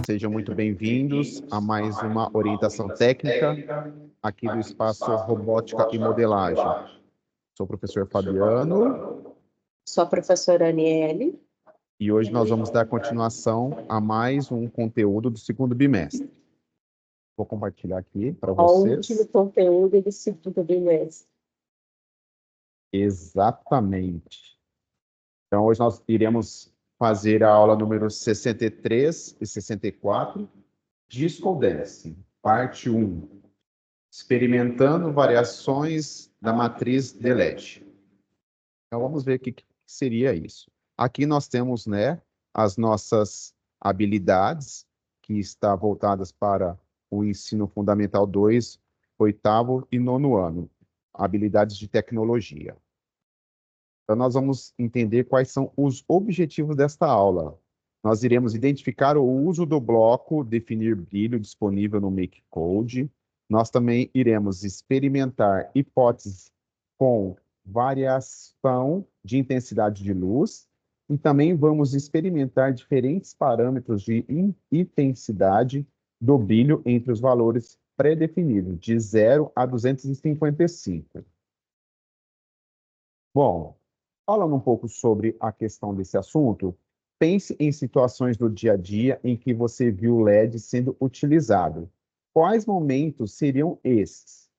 Sejam muito bem-vindos a mais uma orientação técnica aqui do espaço Robótica e Modelagem. Sou o professor Fabiano. Sou a professora Aniele. E hoje nós vamos dar continuação a mais um conteúdo do segundo bimestre. Vou compartilhar aqui para vocês. O último conteúdo do segundo bimestre. Exatamente. Então, hoje nós iremos fazer a aula número 63 e 64, Disco Dancing, parte 1, experimentando variações da matriz de LED. Então, vamos ver o que seria isso. Aqui nós temos, né, as nossas habilidades, que estão voltadas para o ensino fundamental 2, 8º e 9º ano, habilidades de tecnologia. Então, nós vamos entender quais são os objetivos desta aula. Nós iremos identificar o uso do bloco, definir brilho disponível no MakeCode. Nós também iremos experimentar hipóteses com variação de intensidade de luz. E também vamos experimentar diferentes parâmetros de intensidade do brilho entre os valores pré-definidos, de 0 a 255. Bom, falando um pouco sobre a questão desse assunto, pense em situações do dia a dia em que você viu o LED sendo utilizado. Quais momentos seriam esses?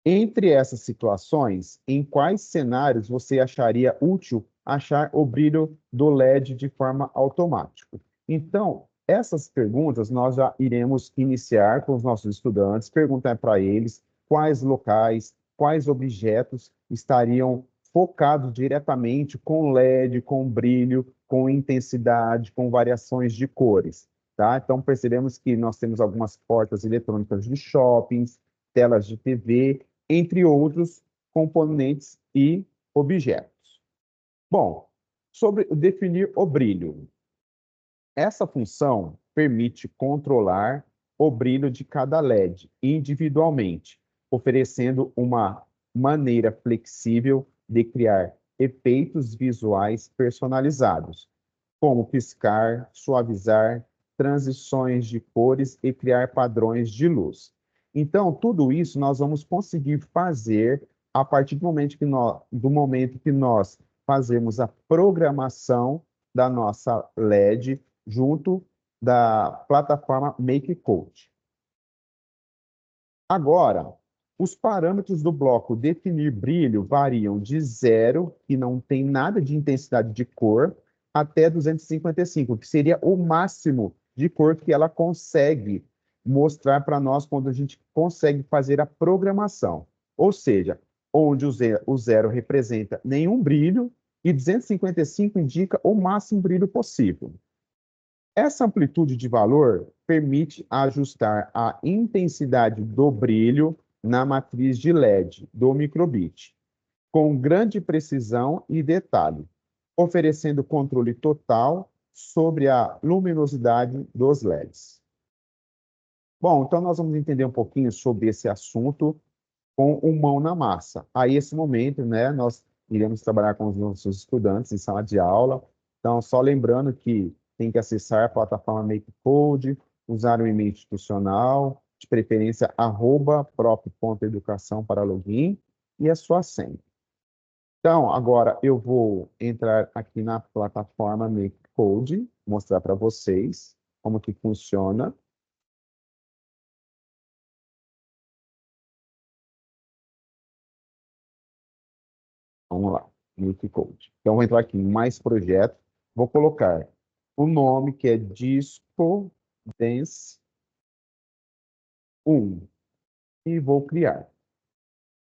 Entre essas situações, em quais cenários você acharia útil achar o brilho do LED de forma automática? Então, essas perguntas nós já iremos iniciar com os nossos estudantes, perguntar para eles quais locais, quais objetos estariam focados diretamente com LED, com brilho, com intensidade, com variações de cores, tá? Então, percebemos que nós temos algumas portas eletrônicas de shoppings, telas de TV, entre outros componentes e objetos. Bom, sobre definir o brilho. Essa função permite controlar o brilho de cada LED individualmente, oferecendo uma maneira flexível de criar efeitos visuais personalizados, como piscar, suavizar, transições de cores e criar padrões de luz. Então, tudo isso nós vamos conseguir fazer a partir do momento que nós fazemos a programação da nossa LED junto da plataforma MakeCode. Agora, os parâmetros do bloco definir brilho variam de 0, que não tem nada de intensidade de cor, até 255, que seria o máximo de cor que ela consegue mostrar para nós quando a gente consegue fazer a programação. Ou seja, onde o 0 representa nenhum brilho e 255 indica o máximo brilho possível. Essa amplitude de valor permite ajustar a intensidade do brilho na matriz de LED do microbit, com grande precisão e detalhe, oferecendo controle total sobre a luminosidade dos LEDs. Bom, então nós vamos entender um pouquinho sobre esse assunto com o mão na massa. A esse momento, né, nós iremos trabalhar com os nossos estudantes em sala de aula. Então, só lembrando que tem que acessar a plataforma MakeCode, usar o e-mail institucional, de preferência @prof.educação para login e a sua senha. Então, agora eu vou entrar aqui na plataforma MakeCode, mostrar para vocês como que funciona. Vamos lá, MakeCode. Então, vou entrar aqui em mais projeto, vou colocar o nome que é Disco Dance 1 e vou criar.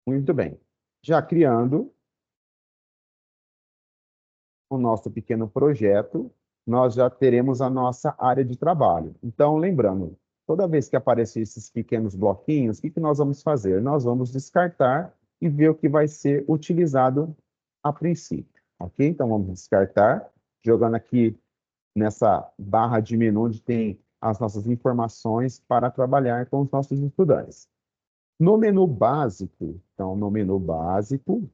Muito bem. Já criando o nosso pequeno projeto, nós já teremos a nossa área de trabalho. Então, lembrando, toda vez que aparecer esses pequenos bloquinhos, o que nós vamos fazer? Nós vamos descartar e ver o que vai ser utilizado a princípio, ok? Então, vamos descartar, jogando aqui nessa barra de menu onde tem as nossas informações para trabalhar com os nossos estudantes. No menu básico, então, no menu básico,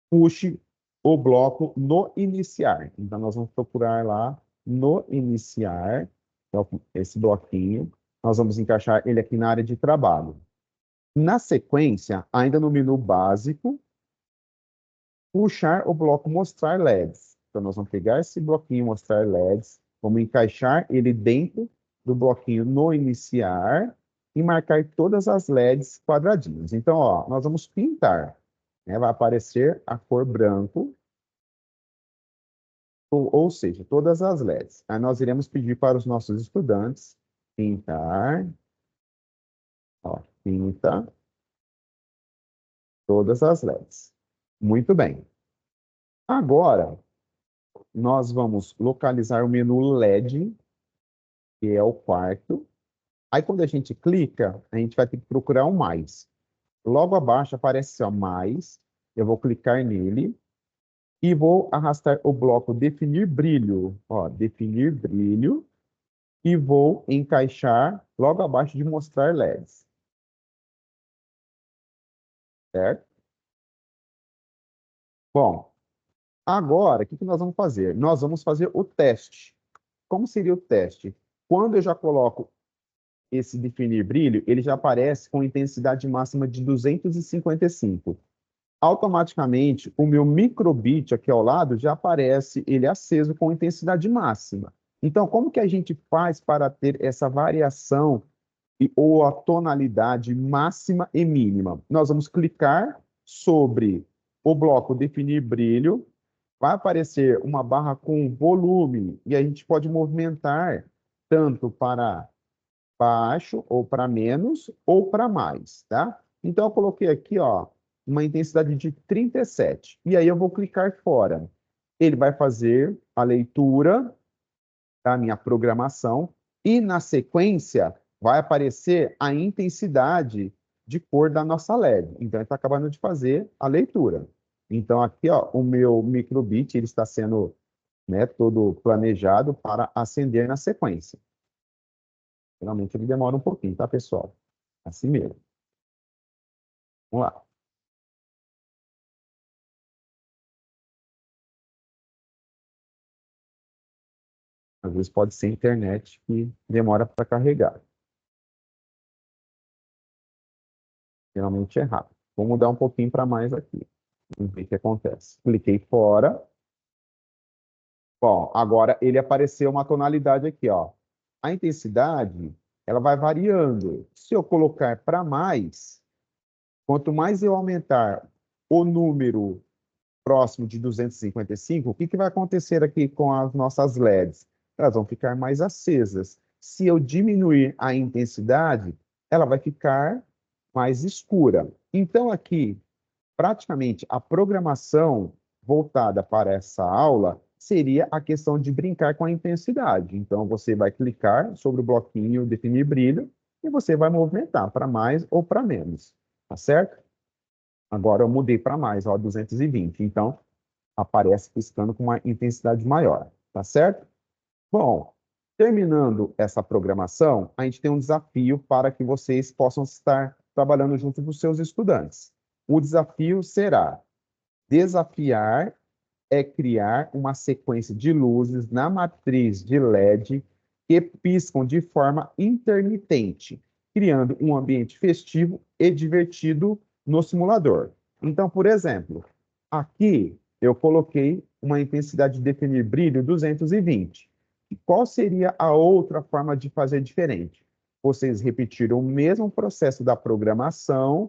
puxe o bloco no iniciar. Então, nós vamos procurar lá no iniciar Então, esse bloquinho, nós vamos encaixar ele aqui na área de trabalho. Na sequência, ainda no menu básico, puxar o bloco mostrar LEDs. Então, nós vamos pegar esse bloquinho mostrar LEDs, vamos encaixar ele dentro do bloquinho no iniciar e marcar todas as LEDs quadradinhos. Então, ó, nós vamos pintar, né? Vai aparecer a cor branco, ou seja, todas as LEDs. Aí nós iremos pedir para os nossos estudantes pintar, ó, pinta todas as LEDs. Muito bem. Agora, nós vamos localizar o menu LED, que é o quarto. Aí, quando a gente clica, a gente vai ter que procurar um mais. Logo abaixo aparece ó, mais. Eu vou clicar nele e vou arrastar o bloco definir brilho. Ó, definir brilho. E vou encaixar logo abaixo de mostrar LEDs. Certo? Bom, agora, o que nós vamos fazer? Nós vamos fazer o teste. Como seria o teste? Quando eu já coloco esse definir brilho, ele já aparece com intensidade máxima de 255. Automaticamente, o meu microbit aqui ao lado já aparece ele aceso com intensidade máxima. Então, como que a gente faz para ter essa variação ou a tonalidade máxima e mínima? Nós vamos clicar sobre o bloco definir brilho, vai aparecer uma barra com volume e a gente pode movimentar tanto para baixo ou para menos ou para mais, tá? Então eu coloquei aqui, ó, uma intensidade de 37. E aí eu vou clicar fora. Ele vai fazer a leitura da minha programação e na sequência vai aparecer a intensidade de cor da nossa LED. Então ele está acabando de fazer a leitura. Então aqui, ó, o meu microbit ele está sendo, né, todo planejado para acender na sequência. Geralmente ele demora um pouquinho, tá, pessoal? Assim mesmo. Vamos lá. Às vezes pode ser internet que demora para carregar. Geralmente é rápido. Vou mudar um pouquinho para mais aqui. Vamos ver o que acontece. Cliquei fora. Bom, agora ele apareceu uma tonalidade aqui, ó. A intensidade, ela vai variando. Se eu colocar para mais, quanto mais eu aumentar o número próximo de 255, o que vai acontecer aqui com as nossas LEDs? Elas vão ficar mais acesas. Se eu diminuir a intensidade, ela vai ficar mais escura. Então, aqui, praticamente, a programação voltada para essa aula seria a questão de brincar com a intensidade. Então, você vai clicar sobre o bloquinho definir brilho e você vai movimentar para mais ou para menos, tá certo? Agora eu mudei para mais, ó, 220. Então, aparece piscando com uma intensidade maior, tá certo? Bom, terminando essa programação, a gente tem um desafio para que vocês possam estar trabalhando junto dos seus estudantes. O desafio será desafiar é criar uma sequência de luzes na matriz de LED que piscam de forma intermitente, criando um ambiente festivo e divertido no simulador. Então, por exemplo, aqui eu coloquei uma intensidade de definir brilho 220. E qual seria a outra forma de fazer diferente? Vocês repetiram o mesmo processo da programação,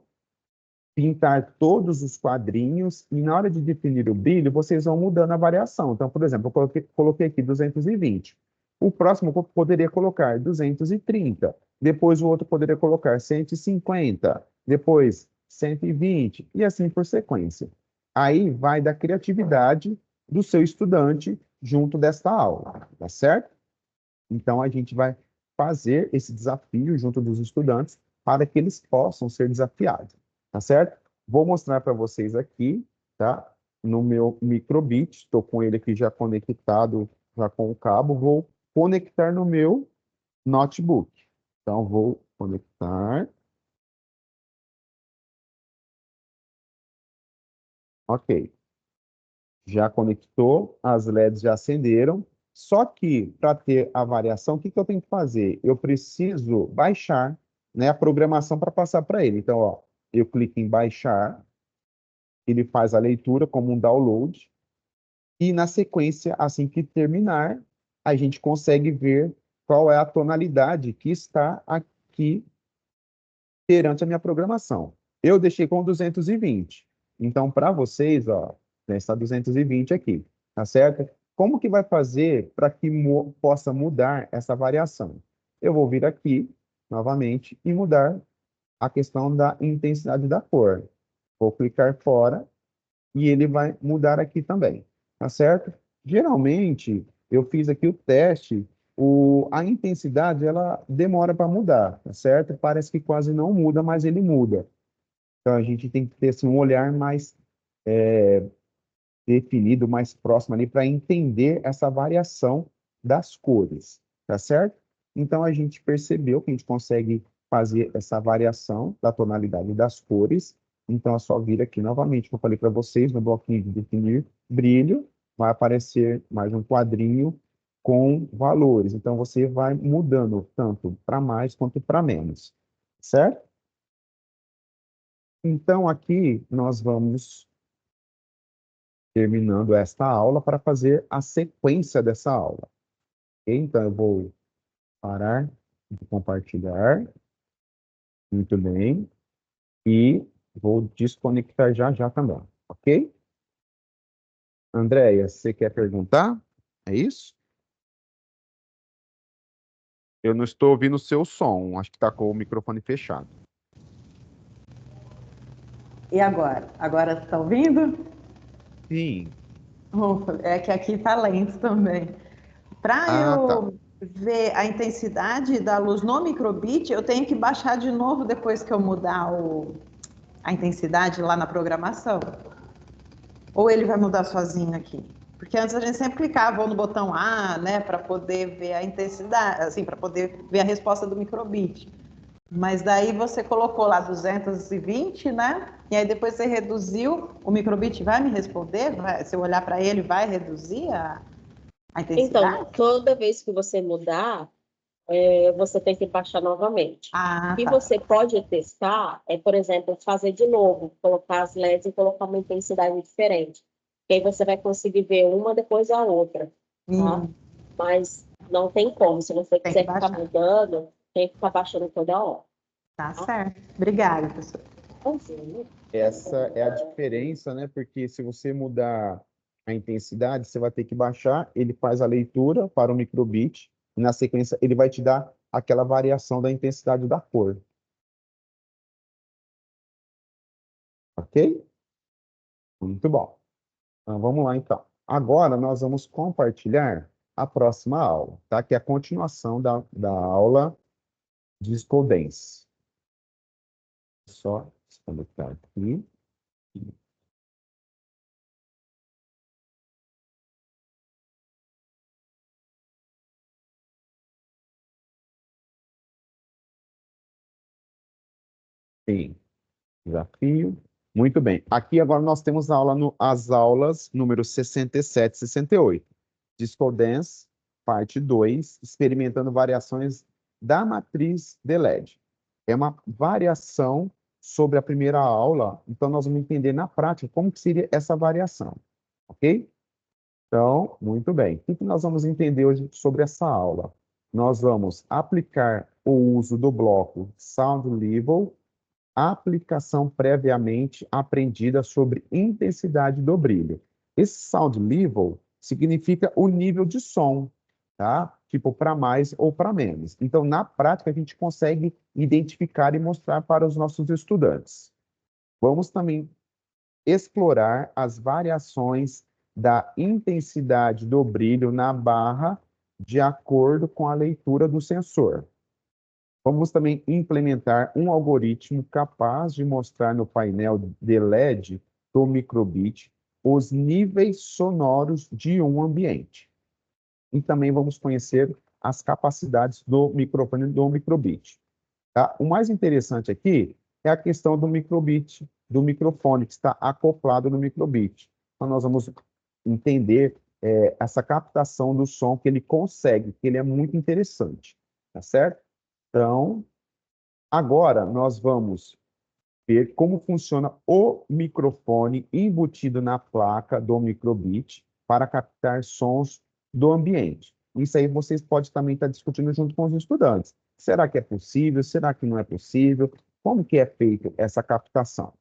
pintar todos os quadrinhos e na hora de definir o brilho, vocês vão mudando a variação. Então, por exemplo, eu coloquei aqui 220. O próximo eu poderia colocar 230. Depois o outro poderia colocar 150. Depois 120 e assim por sequência. Aí vai da criatividade do seu estudante junto desta aula, tá certo? Então a gente vai fazer esse desafio junto dos estudantes para que eles possam ser desafiados, tá certo? Vou mostrar para vocês aqui, tá? No meu microbit, estou com ele aqui já conectado, já com o cabo, vou conectar no meu notebook. Então, vou conectar. Ok. Já conectou, as LEDs já acenderam. Só que, para ter a variação, o que eu tenho que fazer? Eu preciso baixar, né, a programação para passar para ele. Então, ó, eu clico em baixar, ele faz a leitura como um download, e na sequência, assim que terminar, a gente consegue ver qual é a tonalidade que está aqui perante a minha programação. Eu deixei com 220. Então, para vocês, ó, né, está 220 aqui, tá certo? Como que vai fazer para que possa mudar essa variação? Eu vou vir aqui, novamente, e mudar a questão da intensidade da cor. Vou clicar fora e ele vai mudar aqui também, tá certo? Geralmente, eu fiz aqui o teste, a intensidade, ela demora para mudar, tá certo? Parece que quase não muda, mas ele muda. Então, a gente tem que ter assim, um olhar mais definido, mais próximo ali, para entender essa variação das cores, tá certo? Então, a gente percebeu que a gente consegue fazer essa variação da tonalidade das cores. Então, é só vir aqui novamente, como eu falei para vocês, no bloquinho de definir brilho, vai aparecer mais um quadrinho com valores. Então, você vai mudando tanto para mais quanto para menos, certo? Então, aqui nós vamos terminando esta aula para fazer a sequência dessa aula. Ok? Então, eu vou parar de compartilhar. Muito bem. E vou desconectar já já também. Ok? Andréia, você quer perguntar? É isso? Eu não estou ouvindo o seu som. Acho que está com o microfone fechado. E agora? Agora está ouvindo? Sim. É que aqui está lento também. Para Tá. eu ver a intensidade da luz no microbit, eu tenho que baixar de novo depois que eu mudar a intensidade lá na programação? Ou ele vai mudar sozinho aqui? Porque antes a gente sempre clicava no botão A, né, para poder ver a intensidade, assim, para poder ver a resposta do microbit. Mas daí você colocou lá 220, né? E aí depois você reduziu, o microbit vai me responder? Se eu olhar para ele, vai reduzir a intensidade? Então, toda vez que você mudar, você tem que baixar novamente. Ah, O que tá. você pode testar é, por exemplo, fazer de novo, colocar as LEDs e colocar uma intensidade diferente. Que aí você vai conseguir ver uma depois da outra, tá? Mas não tem como. Se você Tem que quiser ficar baixar. mudando, tem que ficar baixando toda hora. Tá certo. Obrigada, professor. Essa é a diferença, né? Porque se você mudar a intensidade, você vai ter que baixar, ele faz a leitura para o microbit, e na sequência ele vai te dar aquela variação da intensidade da cor. Ok? Muito bom. Então, vamos lá, então. Agora nós vamos compartilhar a próxima aula, tá? Que é a continuação da aula de School Dance. Só desconectar aqui. Sim, desafio. Muito bem. Aqui agora nós temos as aulas número 67 e 68. Disco Dance, parte 2, experimentando variações da matriz de LED. É uma variação sobre a primeira aula, então nós vamos entender na prática como que seria essa variação, ok? Então, muito bem. O que nós vamos entender hoje sobre essa aula? Nós vamos aplicar o uso do bloco Sound Level, aplicação previamente aprendida sobre intensidade do brilho. Esse sound level significa o nível de som, tá? Tipo, para mais ou para menos. Então, na prática, a gente consegue identificar e mostrar para os nossos estudantes. Vamos também explorar as variações da intensidade do brilho na barra de acordo com a leitura do sensor. Vamos também implementar um algoritmo capaz de mostrar no painel de LED do microbit os níveis sonoros de um ambiente. E também vamos conhecer as capacidades do microfone do microbit. Tá? O mais interessante aqui é a questão do microbit, do microfone que está acoplado no microbit. Então, nós vamos entender essa captação do som que ele consegue, que ele é muito interessante, tá certo? Então, agora nós vamos ver como funciona o microfone embutido na placa do microbit para captar sons do ambiente. Isso aí vocês podem também estar discutindo junto com os estudantes. Será que é possível? Será que não é possível? Como que é feita essa captação?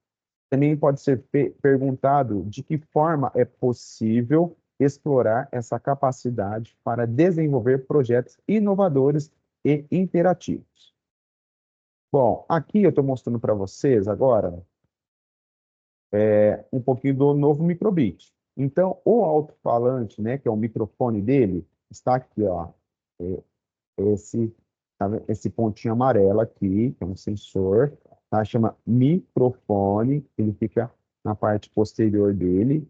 Também pode ser perguntado de que forma é possível explorar essa capacidade para desenvolver projetos inovadores e interativos. Bom, aqui eu estou mostrando para vocês agora um pouquinho do novo microbit. Então, o alto-falante, né, que é o microfone dele, está aqui, ó, é, esse pontinho amarelo aqui, que é um sensor, tá? Chama microfone, ele fica na parte posterior dele.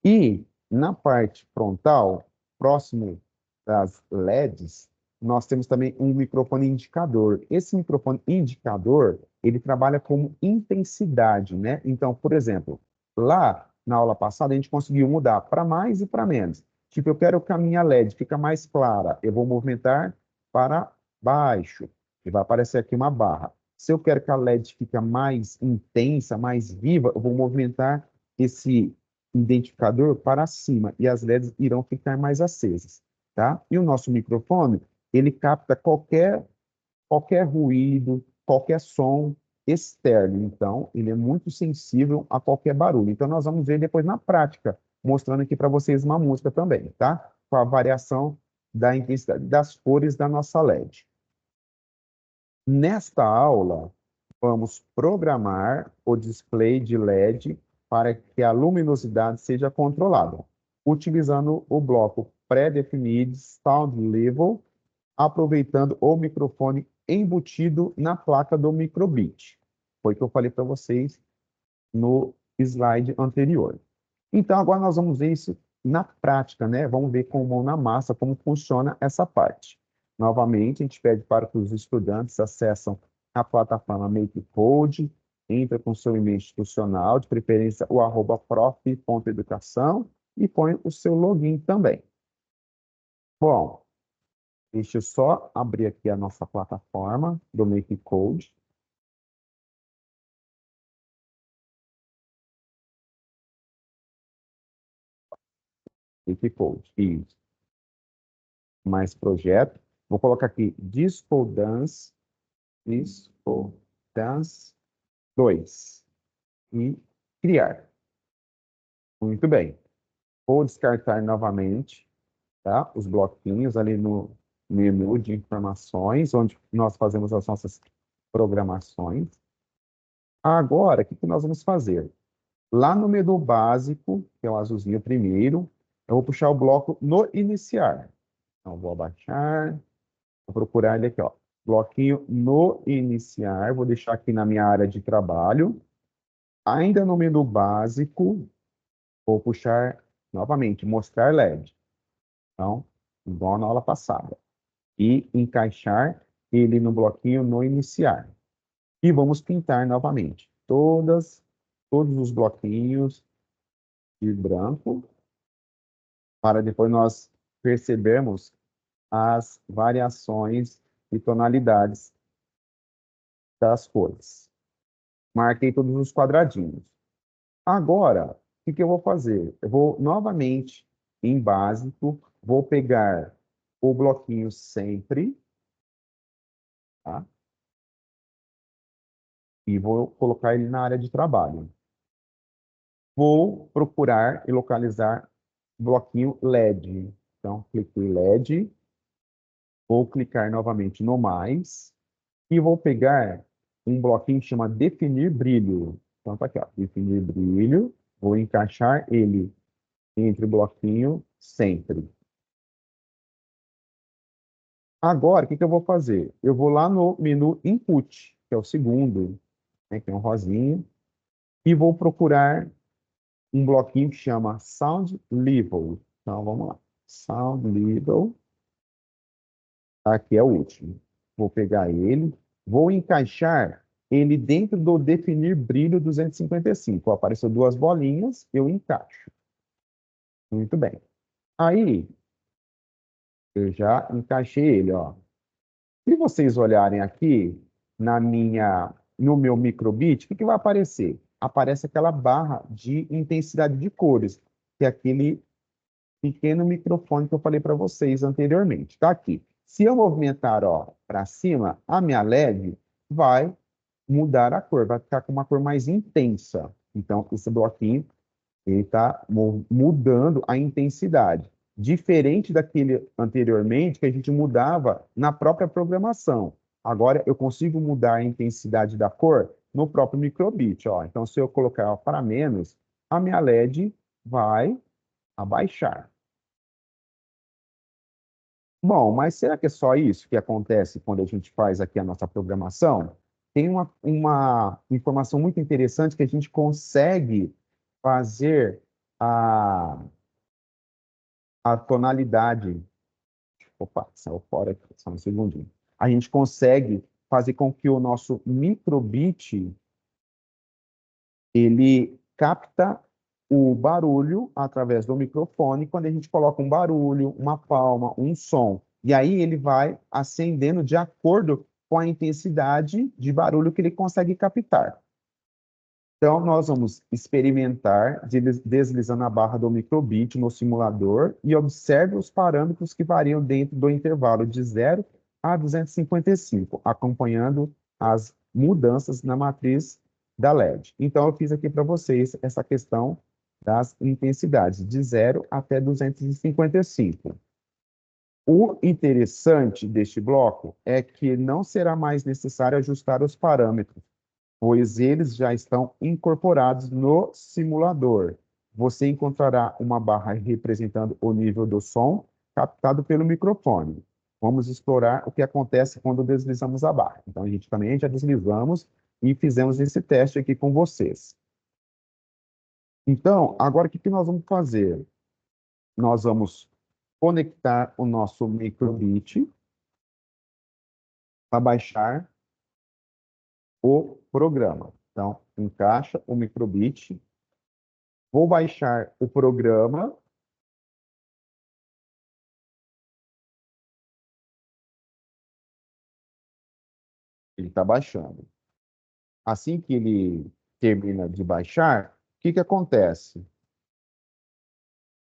E na parte frontal, próximo das LEDs, nós temos também um microfone indicador. Esse microfone indicador, ele trabalha como intensidade, né? Então, por exemplo, lá na aula passada, a gente conseguiu mudar para mais e para menos. Tipo, eu quero que a minha LED fique mais clara, eu vou movimentar para baixo, e vai aparecer aqui uma barra. Se eu quero que a LED fique mais intensa, mais viva, eu vou movimentar esse identificador para cima, e as LEDs irão ficar mais acesas, tá? E o nosso microfone, ele capta qualquer ruído, qualquer som externo. Então, ele é muito sensível a qualquer barulho. Então, nós vamos ver depois na prática, mostrando aqui para vocês uma música também, tá? Com a variação da intensidade das cores da nossa LED. Nesta aula, vamos programar o display de LED para que a luminosidade seja controlada, utilizando o bloco pré-definido Sound Level, aproveitando o microfone embutido na placa do microbit. Foi o que eu falei para vocês no slide anterior. Então, agora nós vamos ver isso na prática, né? Vamos ver com mão na massa como funciona essa parte. Novamente, a gente pede para que os estudantes acessem a plataforma MakeCode, entra com seu e-mail institucional, de preferência o @prof.educação, e põe o seu login também. Bom, deixa eu só abrir aqui a nossa plataforma do MakeCode. MakeCode, isso. Mais projeto. Vou colocar aqui Disco Dance 2 e criar. Muito bem. Vou descartar novamente, tá? Os bloquinhos ali no menu de informações, onde nós fazemos as nossas programações. Agora, o que nós vamos fazer? Lá no menu básico, que é o azulzinho primeiro, eu vou puxar o bloco no iniciar. Então, vou abaixar, vou procurar ele aqui, ó. Bloquinho no iniciar, vou deixar aqui na minha área de trabalho. Ainda no menu básico, vou puxar novamente, mostrar LED. Então, igual na aula passada. E encaixar ele no bloquinho no iniciar. E vamos pintar novamente todos os bloquinhos de branco, para depois nós percebermos as variações e tonalidades das cores. Marquei todos os quadradinhos. Agora, o que eu vou fazer? Eu vou novamente, em básico, vou pegar o bloquinho sempre, tá? E vou colocar ele na área de trabalho. Vou procurar e localizar o bloquinho LED. Então, cliquei LED, vou clicar novamente no mais, e vou pegar um bloquinho que chama definir brilho. Então, tá aqui, ó, definir brilho, vou encaixar ele entre o bloquinho sempre. Agora, o que eu vou fazer? Eu vou lá no menu Input, que é o segundo, né, que é um rosinho, e vou procurar um bloquinho que chama Sound Level. Então, vamos lá. Sound Level. Aqui é o último. Vou pegar ele, vou encaixar ele dentro do definir brilho 255. Apareceu duas bolinhas, eu encaixo. Muito bem. Aí, eu já encaixei ele, ó. Se vocês olharem aqui no meu microbit, o que vai aparecer? Aparece aquela barra de intensidade de cores, que é aquele pequeno microfone que eu falei para vocês anteriormente. Tá aqui. Se eu movimentar, ó, para cima, a minha LED vai mudar a cor, vai ficar com uma cor mais intensa. Então, esse bloquinho, ele está mudando a intensidade. Diferente daquele anteriormente, que a gente mudava na própria programação. Agora, eu consigo mudar a intensidade da cor no próprio microbit, ó. Então, se eu colocar para menos, a minha LED vai abaixar. Bom, mas será que é só isso que acontece quando a gente faz aqui a nossa programação? Tem uma informação muito interessante que a gente consegue fazer a tonalidade. Opa, saiu fora aqui, só um segundinho. A gente consegue fazer com que o nosso microbit ele capta o barulho através do microfone quando a gente coloca um barulho, uma palma, um som. E aí ele vai acendendo de acordo com a intensidade de barulho que ele consegue captar. Então, nós vamos experimentar deslizando a barra do microbit no simulador e observe os parâmetros que variam dentro do intervalo de 0 a 255, acompanhando as mudanças na matriz da LED. Então, eu fiz aqui para vocês essa questão das intensidades, de 0 até 255. O interessante deste bloco é que não será mais necessário ajustar os parâmetros, pois eles já estão incorporados no simulador. Você encontrará uma barra representando o nível do som captado pelo microfone. Vamos explorar o que acontece quando deslizamos a barra. Então, a gente também já deslizamos e fizemos esse teste aqui com vocês. Então, agora o que nós vamos fazer? Nós vamos conectar o nosso microbit para baixar o programa. Então, encaixa o microbit. Vou baixar o programa. Ele está baixando. Assim que ele termina de baixar, o que acontece?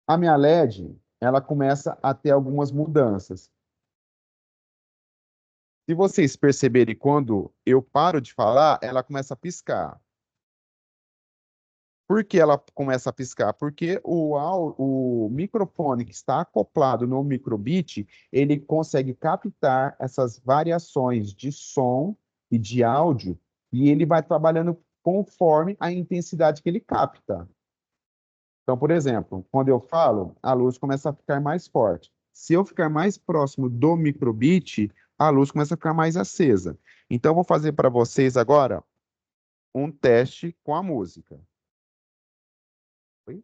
A minha LED, ela começa a ter algumas mudanças. Se vocês perceberem, quando eu paro de falar, ela começa a piscar. Por que ela começa a piscar? Porque o microfone que está acoplado no microbit, ele consegue captar essas variações de som e de áudio, e ele vai trabalhando conforme a intensidade que ele capta. Então, por exemplo, quando eu falo, a luz começa a ficar mais forte. Se eu ficar mais próximo do microbit, a luz começa a ficar mais acesa. Então, eu vou fazer para vocês agora um teste com a música. Oi?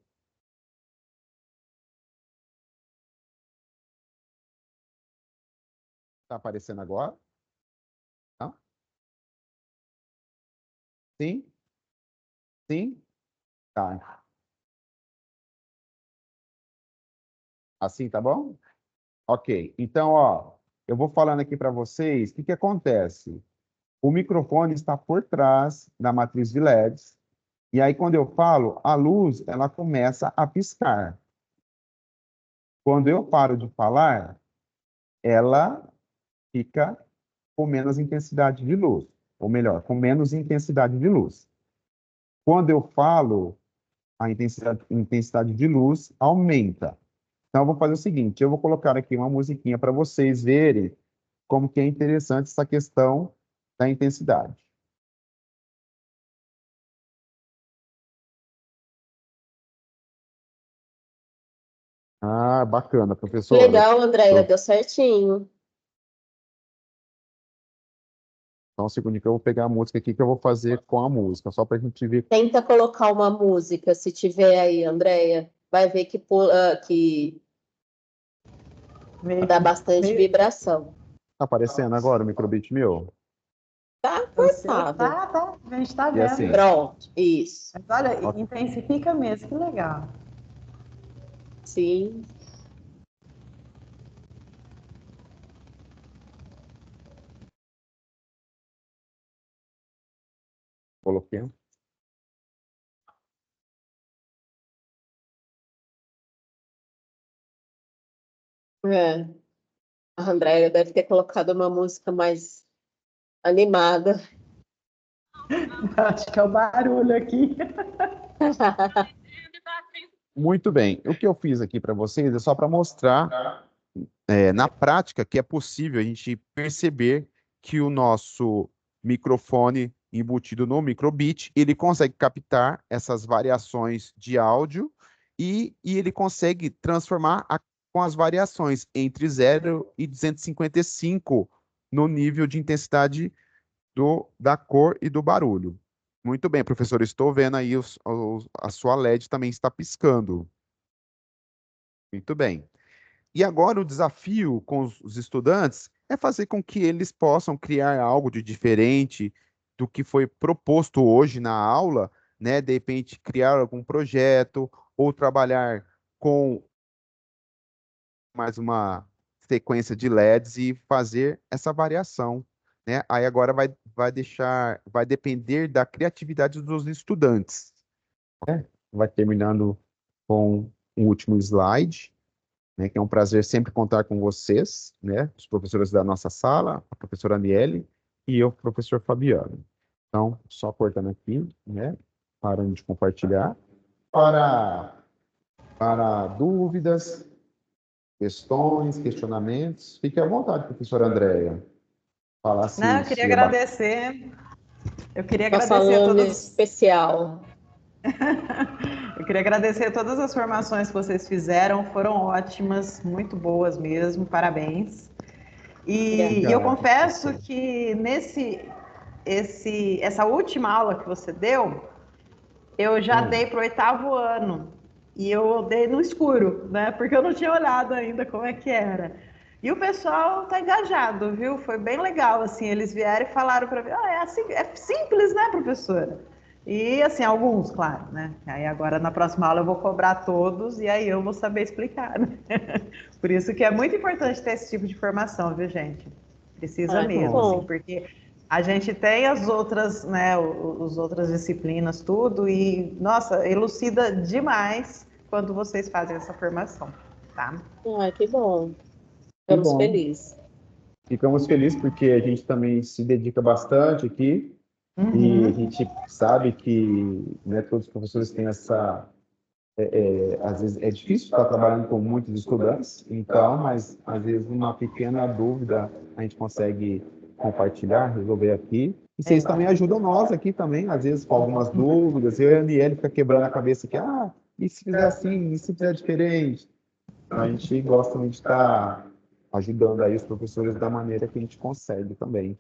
Tá aparecendo agora? Não? Sim? Sim? Tá. Assim, tá bom? Ok. Então, ó, eu vou falando aqui para vocês o que acontece. O microfone está por trás da matriz de LEDs, e aí, quando eu falo, a luz, ela começa a piscar. Quando eu paro de falar, ela fica com menos intensidade de luz. Ou melhor, com menos intensidade de luz. Quando eu falo, a intensidade de luz aumenta. Então, eu vou fazer o seguinte, eu vou colocar aqui uma musiquinha para vocês verem como que é interessante essa questão da intensidade. Ah, bacana, professora. Legal, Andréia, deu certinho. Então, um segundo que eu vou pegar a música aqui que eu vou fazer com a música, só para a gente ver. Tenta colocar uma música, se tiver aí, Andréia. Vai ver que dá bastante vibração. Tá aparecendo agora o microbit meu? Tá cortado. Tá. A gente tá E vendo. assim? Pronto, isso. Mas olha, intensifica mesmo, que legal. Sim. Coloquei. A Andréia deve ter colocado uma música mais animada. Acho que é o barulho aqui. Muito bem. O que eu fiz aqui para vocês é só para mostrar na prática que é possível a gente perceber que o nosso microfone embutido no microbit, ele consegue captar essas variações de áudio e ele consegue transformar com as variações entre 0 e 255 no nível de intensidade da cor e do barulho. Muito bem, professor, estou vendo aí a sua LED também está piscando. Muito bem. E agora o desafio com os estudantes é fazer com que eles possam criar algo de diferente do que foi proposto hoje na aula, né? De repente, criar algum projeto ou trabalhar com mais uma sequência de LEDs e fazer essa variação, né? Aí agora vai depender da criatividade dos estudantes. Vai terminando com o último slide, né, que é um prazer sempre contar com vocês, né, os professores da nossa sala, a professora Aniele e eu, professor Fabiano. Então, só cortando aqui, né, parando de compartilhar. Para dúvidas, questões, questionamentos, fique à vontade, professora Andréia. Falar se, Não, eu queria agradecer. Eu queria Nossa agradecer a aluna todos. especial. Eu queria agradecer todas as formações que vocês fizeram, foram ótimas, muito boas mesmo, parabéns. E eu confesso que essa última aula que você deu, eu já dei para o 8º ano, e eu dei no escuro, né? Porque eu não tinha olhado ainda como é que era. E o pessoal tá engajado, viu? Foi bem legal, assim, eles vieram e falaram para mim, é assim, é simples, né, professora? E, assim, alguns, claro, né? Aí agora, na próxima aula, eu vou cobrar todos e aí eu vou saber explicar, né? Por isso que é muito importante ter esse tipo de formação, viu, gente? Precisa mesmo, assim, porque a gente tem as outras, né, as outras disciplinas, tudo, e, nossa, elucida demais quando vocês fazem essa formação, tá? Ai, que bom. Ficamos felizes. Ficamos felizes porque a gente também se dedica bastante aqui. E a gente sabe que, né, todos os professores têm essa... às vezes é difícil estar trabalhando com muitos estudantes, então, mas às vezes uma pequena dúvida a gente consegue compartilhar, resolver aqui. E vocês também ajudam nós aqui também, às vezes com algumas dúvidas. Eu e a Aniele fica quebrando a cabeça aqui, e se fizer assim, e se fizer diferente? Então, a gente gosta de estar ajudando aí os professores da maneira que a gente consegue também,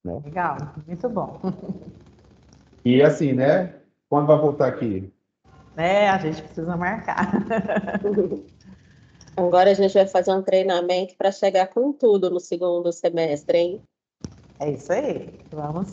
né? Legal, muito bom. E assim, né? Quando vai voltar aqui? A gente precisa marcar. Agora a gente vai fazer um treinamento para chegar com tudo no segundo semestre, hein? É isso aí. Vamos.